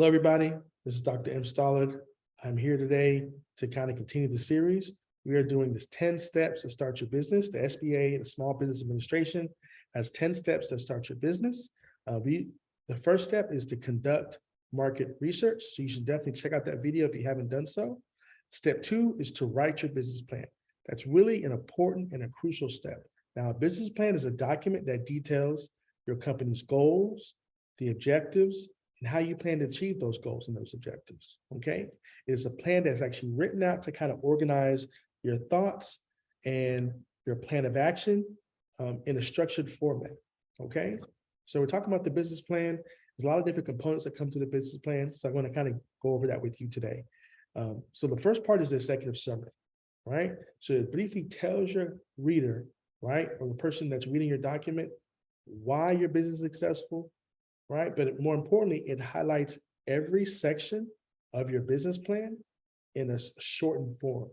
Hello, everybody. This is Dr. M. Stolard. I'm here today to kind of continue the series. We are doing this 10 steps to start your business. The SBA, the Small Business Administration, has 10 steps to start your business. The first step is to conduct market research. So you should definitely check out that video if you haven't done so. Step 2 is to write your business plan. That's really an important and a crucial step. Now, a business plan is a document that details your company's goals, the objectives, and how you plan to achieve those goals and those objectives, okay? It's a plan that's actually written out to kind of organize your thoughts and your plan of action in a structured format, okay? So we're talking about the business plan. There's a lot of different components that come to the business plan, so I'm going to kind of go over that with you today. So the first part is the executive summary, right? So it briefly tells your reader, right, or the person that's reading your document, why your business is successful, right? But more importantly, it highlights every section of your business plan in a shortened form.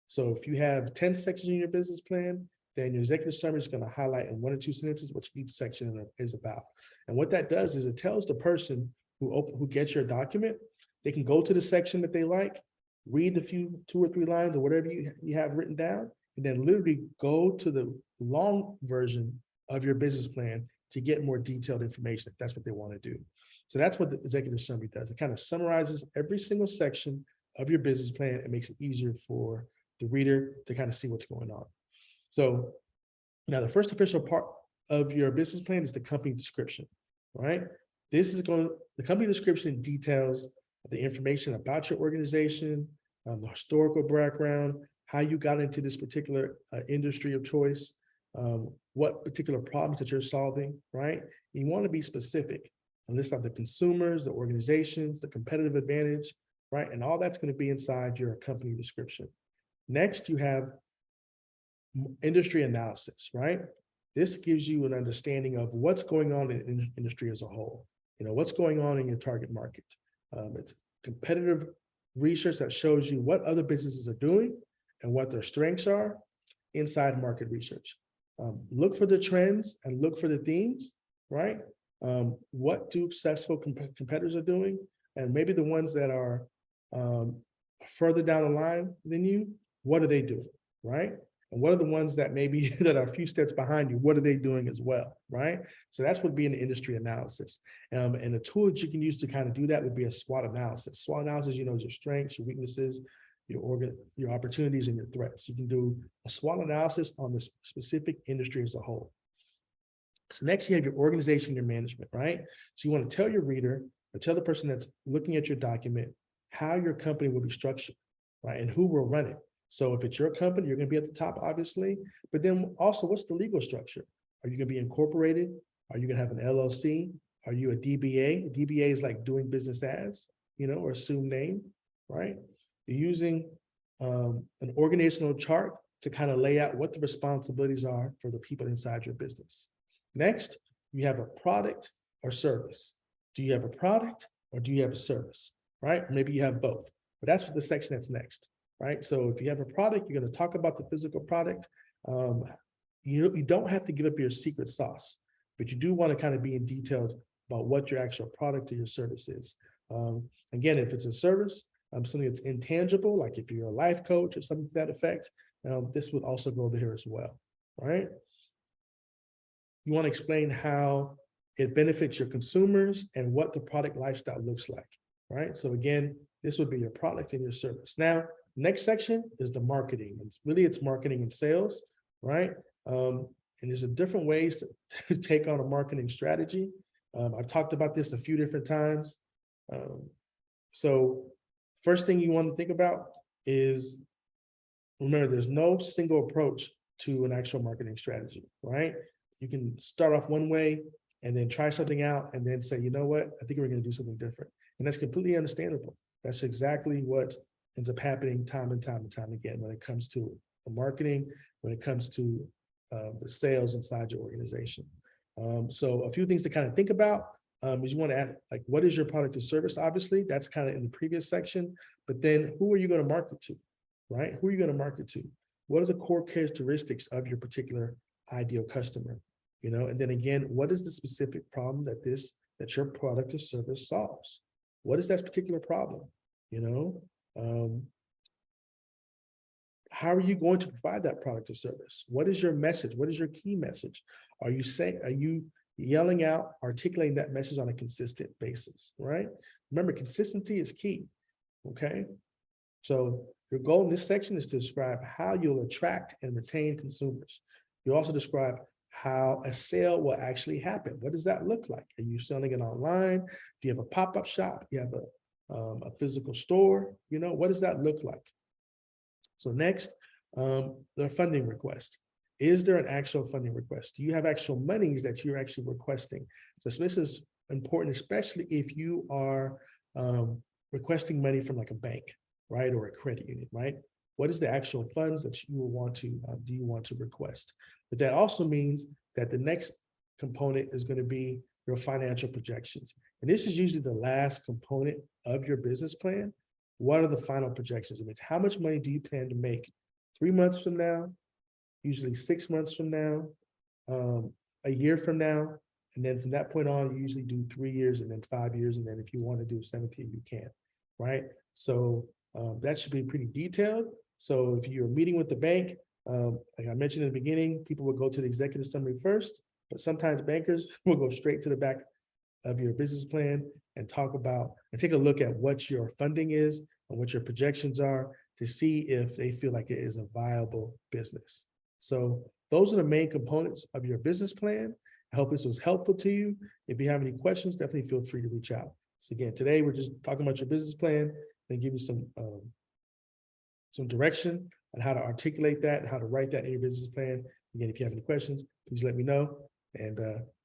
So if you have 10 sections in your business plan, then your executive summary is going to highlight in 1 or 2 sentences what each section is about. And what that does is it tells the person who gets your document, they can go to the section that they like, read the 2 or 3 lines or whatever you have written down, and then literally go to the long version of your business plan to get more detailed information if that's what they want to do. So that's what the executive summary does. It kind of summarizes every single section of your business plan and makes it easier for the reader to kind of see what's going on. So now the first official part of your business plan is the company description, right? The company description details the information about your organization, the historical background, how you got into this particular industry of choice, what particular problems that you're solving, right? You want to be specific and list out the consumers, the organizations, the competitive advantage, right? And all that's going to be inside your company description. Next, you have industry analysis, right? This gives you an understanding of what's going on in the industry as a whole. You know, what's going on in your target market. It's competitive research that shows you what other businesses are doing and what their strengths are inside market research. Look for the trends and look for the themes, right? What do successful competitors are doing, and maybe the ones that are further down the line than you, what are they doing, right? And what are the ones that maybe that are a few steps behind you, what are they doing as well, right? So that's what would be an industry analysis. And a tool that you can use to kind of do that would be a SWOT analysis. SWOT analysis, you know, is your strengths, your weaknesses, your opportunities and your threats. You can do a SWOT analysis on the specific industry as a whole. So next you have your organization, your management, right? So you want to tell your reader or tell the person that's looking at your document how your company will be structured, right? And who will run it. So if it's your company, you're going to be at the top, obviously, but then also what's the legal structure? Are you going to be incorporated? Are you going to have an LLC? Are you a DBA? A DBA is like doing business as, you know, or assumed name, right? You're using an organizational chart to kind of lay out what the responsibilities are for the people inside your business. Next, you have a product or service. Do you have a product or do you have a service, right? Or maybe you have both, but that's what the section that's next, right? So if you have a product, you're going to talk about the physical product. You don't have to give up your secret sauce, but you do want to kind of be in detail about what your actual product or your service is. Again, if it's a service, something that's intangible, like if you're a life coach or something to that effect, this would also go there as well, right? You want to explain how it benefits your consumers and what the product lifestyle looks like, right? So again, this would be your product and your service. Now, next section is the marketing. It's marketing and sales, right? And there's different ways to take on a marketing strategy. I've talked about this a few different times. So first thing you want to think about is, remember, there's no single approach to an actual marketing strategy, right? You can start off one way and then try something out and then say, you know what, I think we're going to do something different. And that's completely understandable. That's exactly what ends up happening time and time again when it comes to the marketing, when it comes to the sales inside your organization. So a few things to kind of think about is you want to add, like, what is your product or service? Obviously, that's kind of in the previous section, but then who are you going to market to, right? Who are you going to market to? What are the core characteristics of your particular ideal customer? You know, and then again, what is the specific problem that your product or service solves? What is that particular problem? You know, how are you going to provide that product or service? What is your message? What is your key message? Are you yelling out, articulating that message on a consistent basis, right? Remember, consistency is key, okay? So your goal in this section is to describe how you'll attract and retain consumers. You also describe how a sale will actually happen. What does that look like? Are you selling it online? Do you have a pop-up shop? Do you have a physical store? You know, what does that look like? So next, the funding request. Is there an actual funding request? Do you have actual monies that you're actually requesting? So this is important, especially if you are requesting money from like a bank, right? Or a credit union, right? What is the actual funds that you will want to, do you want to request? But that also means that the next component is going to be your financial projections. And this is usually the last component of your business plan. What are the final projections? It means how much money do you plan to make 3 months from now, usually 6 months from now, a year from now, and then from that point on, you usually do 3 years and then 5 years, and then if you want to do a 7th year, you can, right? So that should be pretty detailed. So if you're meeting with the bank, like I mentioned in the beginning, people will go to the executive summary first, but sometimes bankers will go straight to the back of your business plan and talk about and take a look at what your funding is and what your projections are to see if they feel like it is a viable business. So those are the main components of your business plan. I hope this was helpful to you. If you have any questions, definitely feel free to reach out. So again, today we're just talking about your business plan and give you some direction on how to articulate that and how to write that in your business plan. Again, if you have any questions, please let me know. And